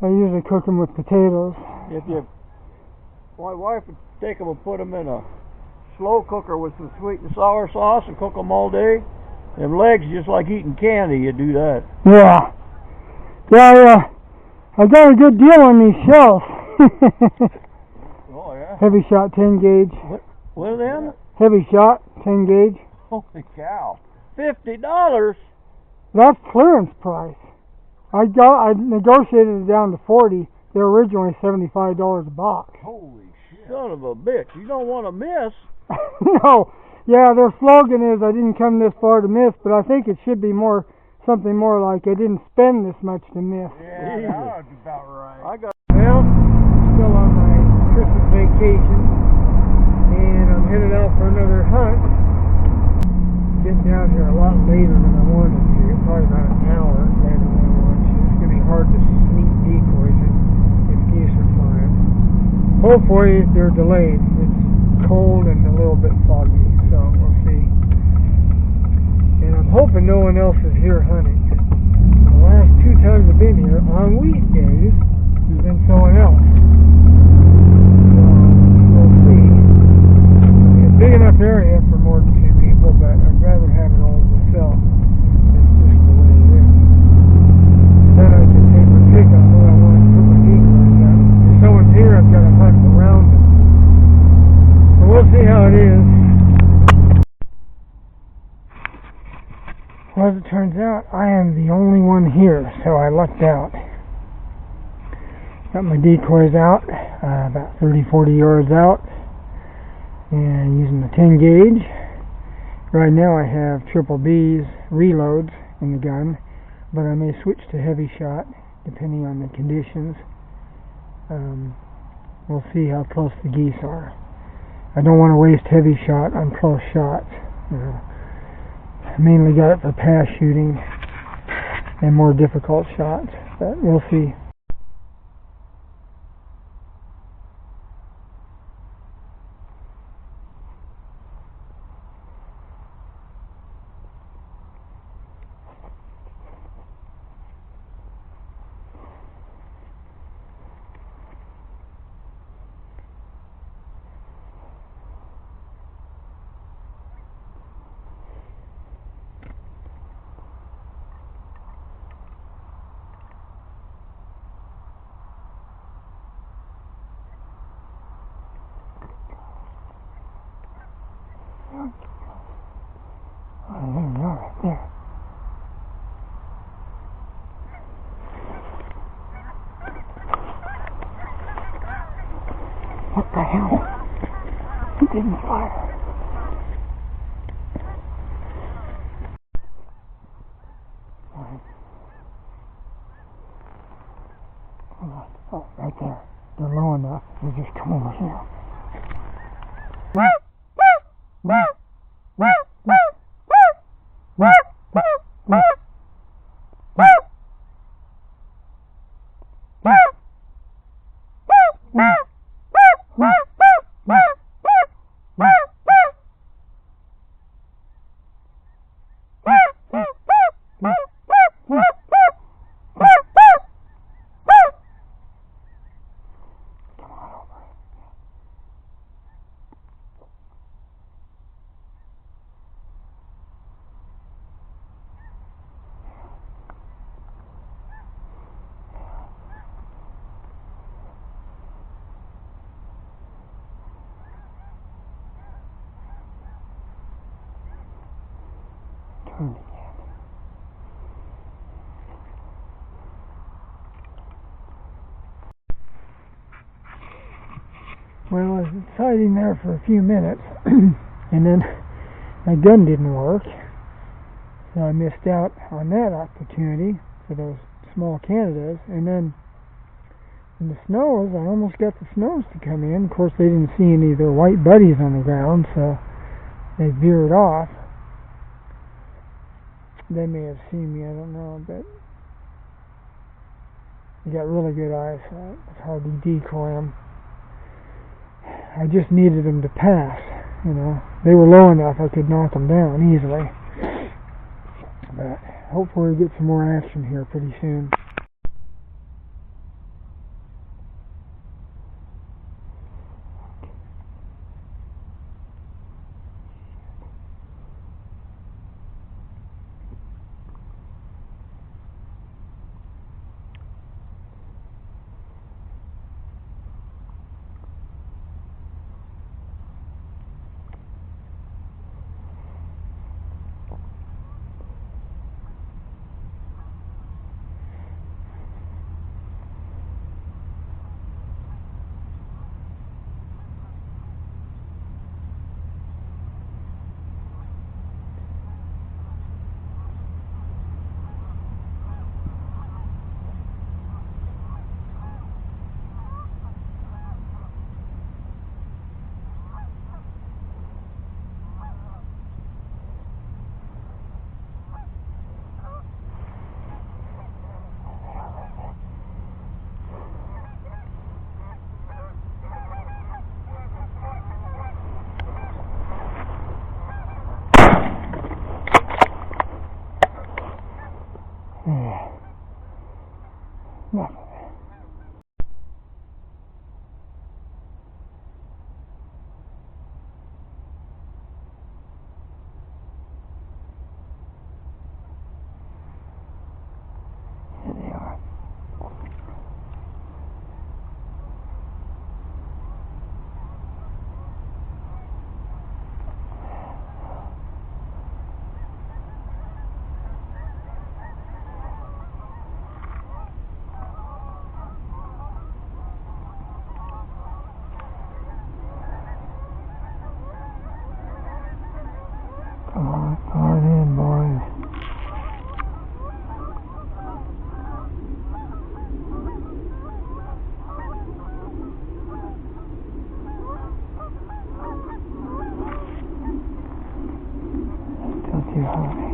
I usually cook them with potatoes. My wife would take them and put them in a slow cooker with some sweet and sour sauce and cook them all day. Them legs just like eating candy, you do that. Yeah. Yeah, I got a good deal on these shells. Oh, yeah? Hevi-shot 10 gauge. What are them? Hevi-shot 10 gauge. Holy cow. $50? That's clearance price. I negotiated it down to 40. They're originally $75 a box. Holy shit. Son of a bitch. You don't want to miss. No. Yeah, their slogan is I didn't come this far to miss, but I think it should be something more like I didn't spend this much to miss. Yeah, that's about right. Well, still on my Christmas vacation, and I'm headed out for another hunt. Getting down here a lot later than I wanted to, probably about an hour later than I wanted to. It's going to be hard to sneak decoys if geese are flying. Hopefully they're delayed. It's cold and a little bit foggy, so we'll see. And I'm hoping no one else is here hunting. The last 2 times I've been here on weekdays, there's been someone else. So we'll see. It's a big enough area for more than 2 people, but I'd rather have it all to myself. It's just the way it is. Then I can take my pick on where I want to put my decoys at. If someone's here, I've got to hunt around them. So we'll see how it is. Well, as it turns out, I am the only one here, so I lucked out. Got my decoys out, about 30-40 yards out, and using the 10 gauge. Right now I have triple B's reloads in the gun, but I may switch to heavy shot depending on the conditions. We'll see how close the geese are. I don't want to waste heavy shot on close shots. I mainly got it for pass shooting and more difficult shots, but we'll see. Oh, there you are, right there. What the hell? He didn't fire. Oh, right there. They're low enough. You just come over here. Well, I was hiding there for a few minutes, and then my gun didn't work, so I missed out on that opportunity for those small Canadas. And then in the snows, I almost got the snows to come in. Of course, they didn't see any of their white buddies on the ground, so they veered off. They may have seen me, I don't know, but they got really good eyesight. It's hard to decoy them. I just needed them to pass, you know. They were low enough I could knock them down easily. But hopefully we get some more action here pretty soon. Nothing. Here they are. Come on, call it in, boys. Still too high.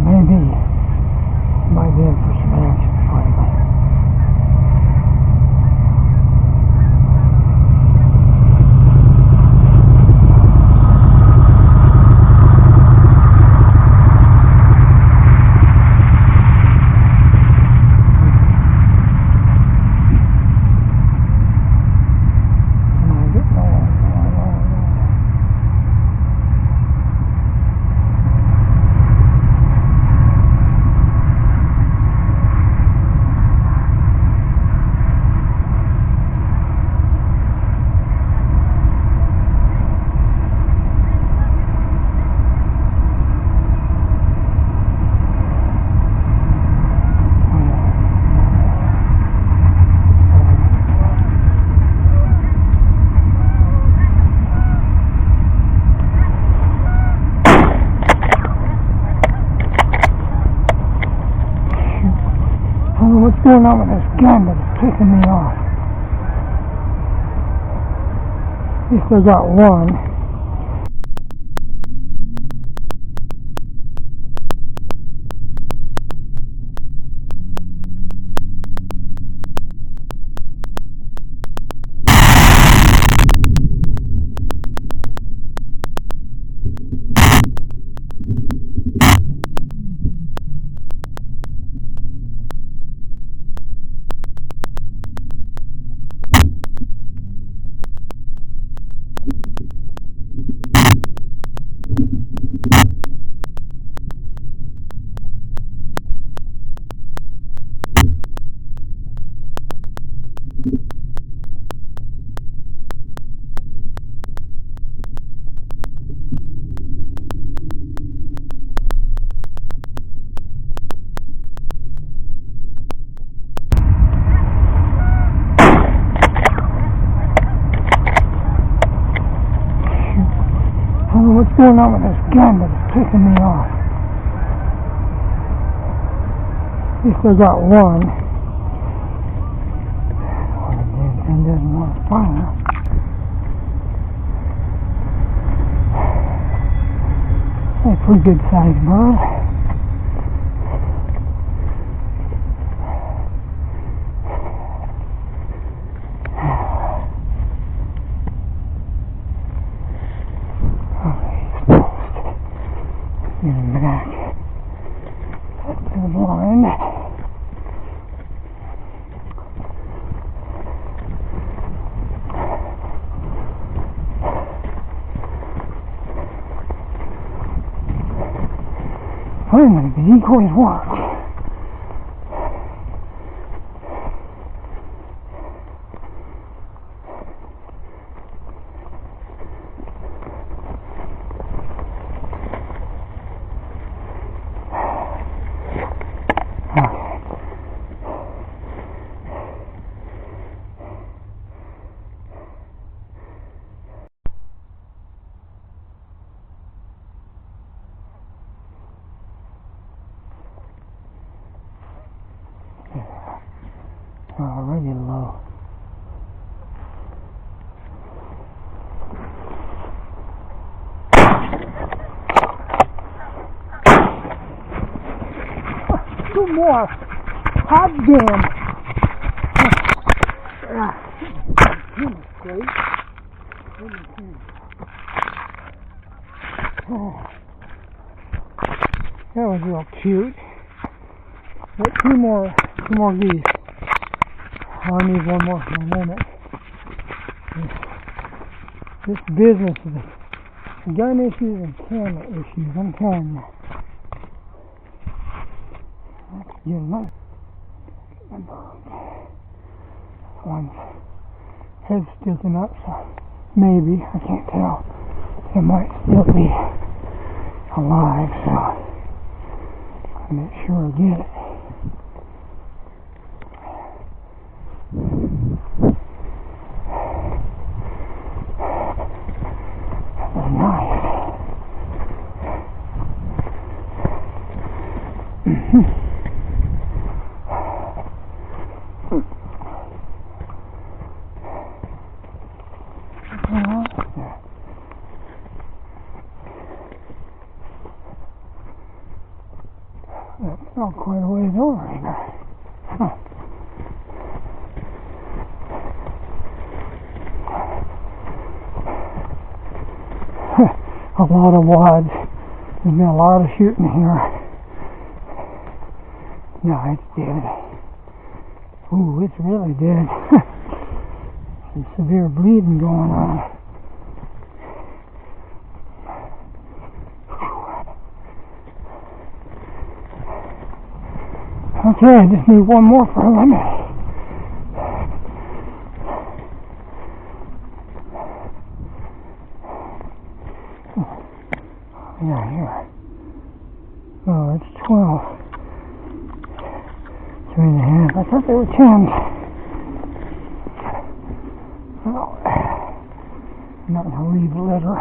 Maybe might be in for some action finally. I don't know what's going on with this gun, but it's pissing me off. At least I got one. I don't know what's going on with this gun, but it's pissing me off. At least I got one. Well, the damn thing doesn't want to fire. That's a pretty good size bird. Get him back. That's the blind. Finally, the decoys work. Already low. Two more. Hot damn. That was real cute. But two more geese. Oh, I need one more for my limit. This business is gun issues and camera issues, I'm telling you. Yeah, my one's head's sticking up, so maybe, I can't tell. It might still be alive, so I'll make sure I get it. That's not quite a ways over here. Huh. A lot of wads. There's been a lot of shooting here. No, it's dead. Ooh, it's really dead. Some severe bleeding going on. Okay, I just need one more for a limit. Yeah, here. Oh, it's 12. 3.5. I thought they were 10. Oh, I'm not going to leave the litter.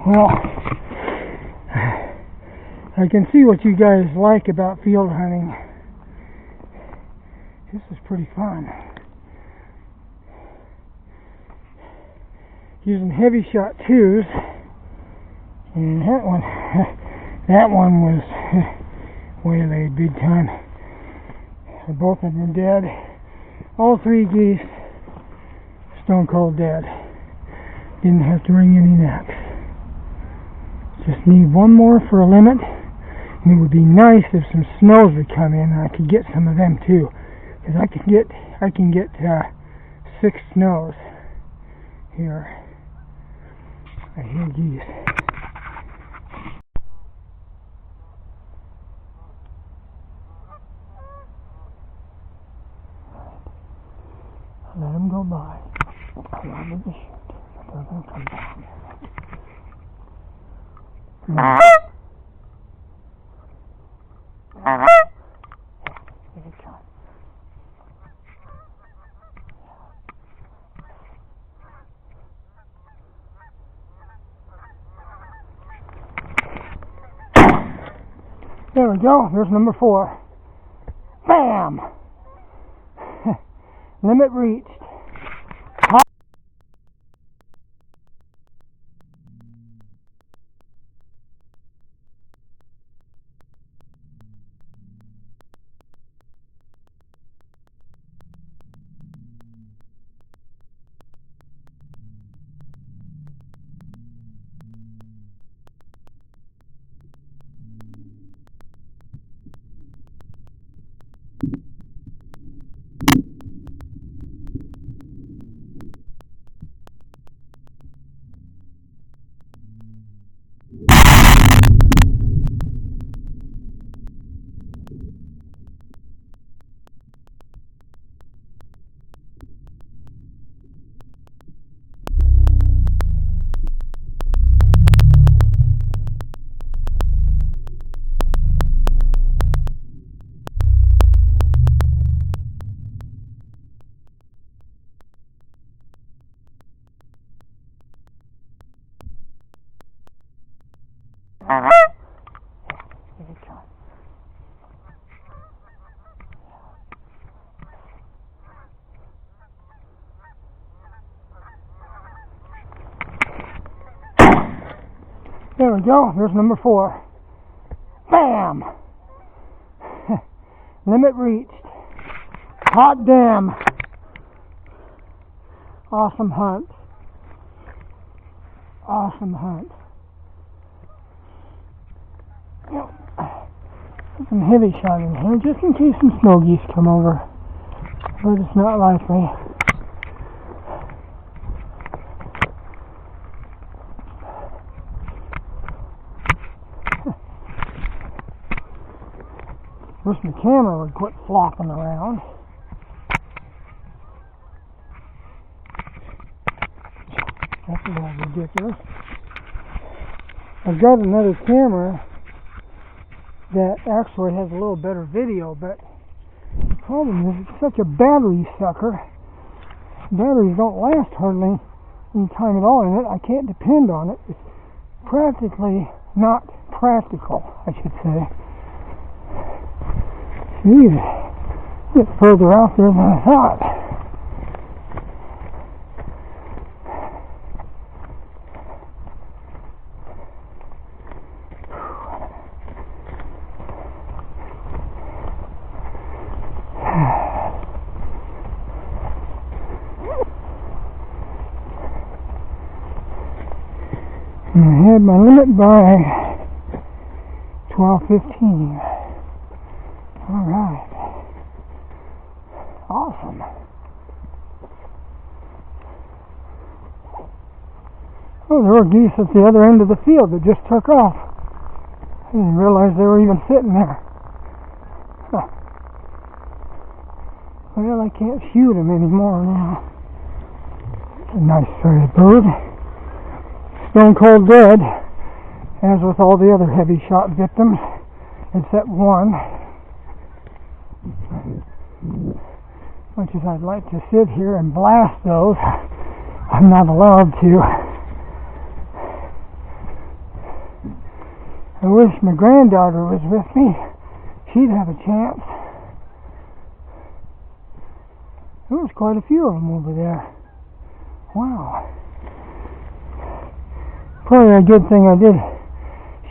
Well, I can see what you guys like about field hunting. This is pretty fun. Using hevi-shot 2s, and that one was waylaid big time. Both of them are dead. All 3 geese, stone cold dead. Didn't have to wring any necks. Just need one more for a limit, and it would be nice if some snows would come in and I could get some of them too, because I can get 6 snows here. I hear geese. Let them go by. I wanted to shoot. They're going to come back. There we go. There's number 4. Bam! Limit reached. There we go. There's number 4. Bam! Limit reached. Hot damn. Awesome hunt. Awesome hunt. Yep. Put some heavy shot in here just in case some snow geese come over. But it's not likely. Wish my camera would quit flopping around. That's a little ridiculous. I've got another camera that actually has a little better video, but the problem is it's such a battery sucker. Batteries don't last hardly any time at all in it. I can't depend on it. It's practically not practical, I should say. Geez, get further out there than I thought. And I had my limit by 12:15. Alright. Awesome. Oh, there were geese at the other end of the field that just took off. I didn't realize they were even sitting there. Huh. Well, I can't shoot them anymore now. It's a nice sized bird. Stone cold dead, as with all the other heavy shot victims, except one. Much as I'd like to sit here and blast those, I'm not allowed to. I wish my granddaughter was with me. She'd have a chance. There was quite a few of them over there. Wow. Probably a good thing I did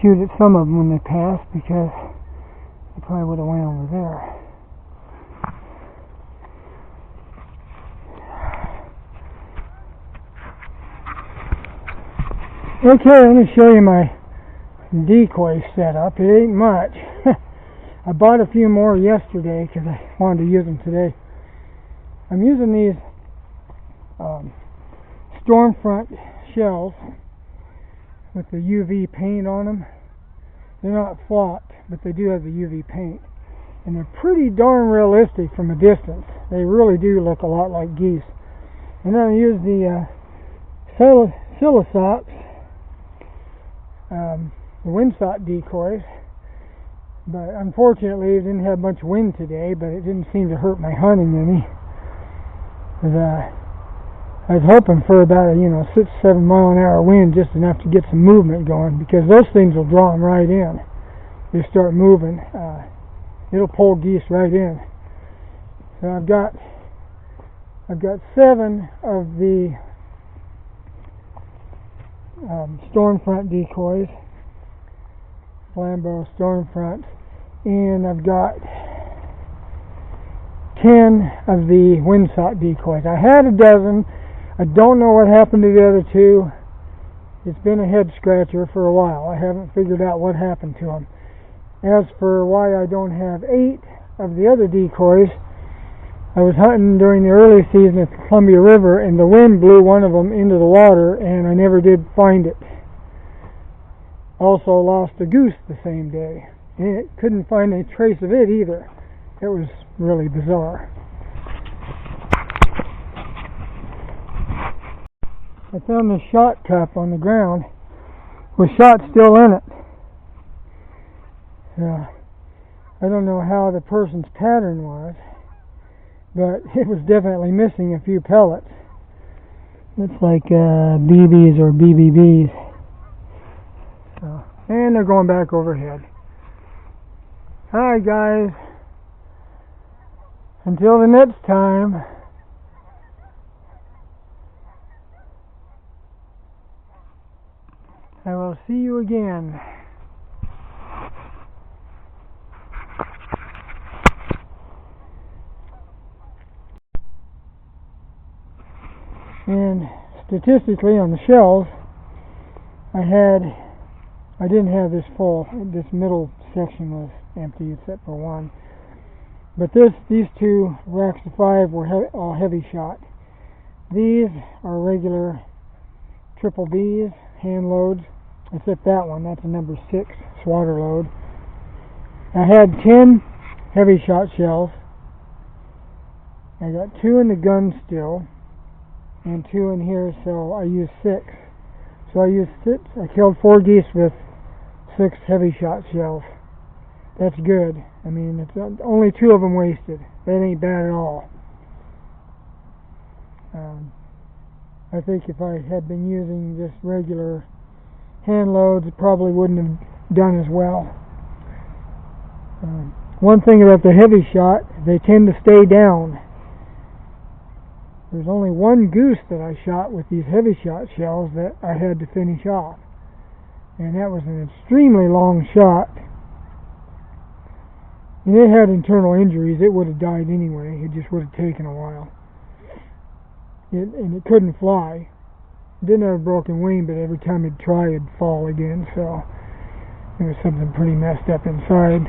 shoot at some of them when they passed, because they probably would have went over there. Okay, let me show you my decoy setup. It ain't much. I bought a few more yesterday because I wanted to use them today. I'm using these Stormfront shells with the UV paint on them. They're not flocked, but they do have the UV paint. And they're pretty darn realistic from a distance. They really do look a lot like geese. And then I use the Silosops, the windsock decoys, but unfortunately it didn't have much wind today, but it didn't seem to hurt my hunting any. I was hoping for about a 6-7 mile an hour wind, just enough to get some movement going, because those things will draw them right in. They start moving, it'll pull geese right in. So I've got 7 of the Stormfront decoys, Flambeau Stormfront, and I've got 10 of the windsock decoys. I had a dozen. I don't know what happened to the other 2. It's been a head scratcher for a while. I haven't figured out what happened to them. As for why I don't have 8 of the other decoys. I was hunting during the early season at the Columbia River, and the wind blew one of them into the water, and I never did find it. Also lost a goose the same day, and couldn't find any trace of it either. It was really bizarre. I found this shot cup on the ground with shot still in it. I don't know how the person's pattern was, but it was definitely missing a few pellets. Looks like BBs or BBBs. And they're going back overhead. Alright guys, until the next time, I will see you again. And statistically on the shells, I didn't have this full. This middle section was empty except for one. But these two racks of 5 were all heavy shot. These are regular triple Bs, hand loads, except that one. That's a number 6 swatter load. I had 10 heavy shot shells. I got 2 in the gun still, and 2 in here, so I used 6. So I killed 4 geese with 6 heavy shot shells. That's good. I mean, it's only 2 of them wasted. That ain't bad at all. I think if I had been using just regular hand loads, it probably wouldn't have done as well. One thing about the heavy shot, they tend to stay down. There's only one goose that I shot with these heavy shot shells that I had to finish off, and that was an extremely long shot, and it had internal injuries. It would have died anyway. It just would have taken a while. And it couldn't fly. It didn't have a broken wing, but every time it'd try, it'd fall again, so it was something pretty messed up inside.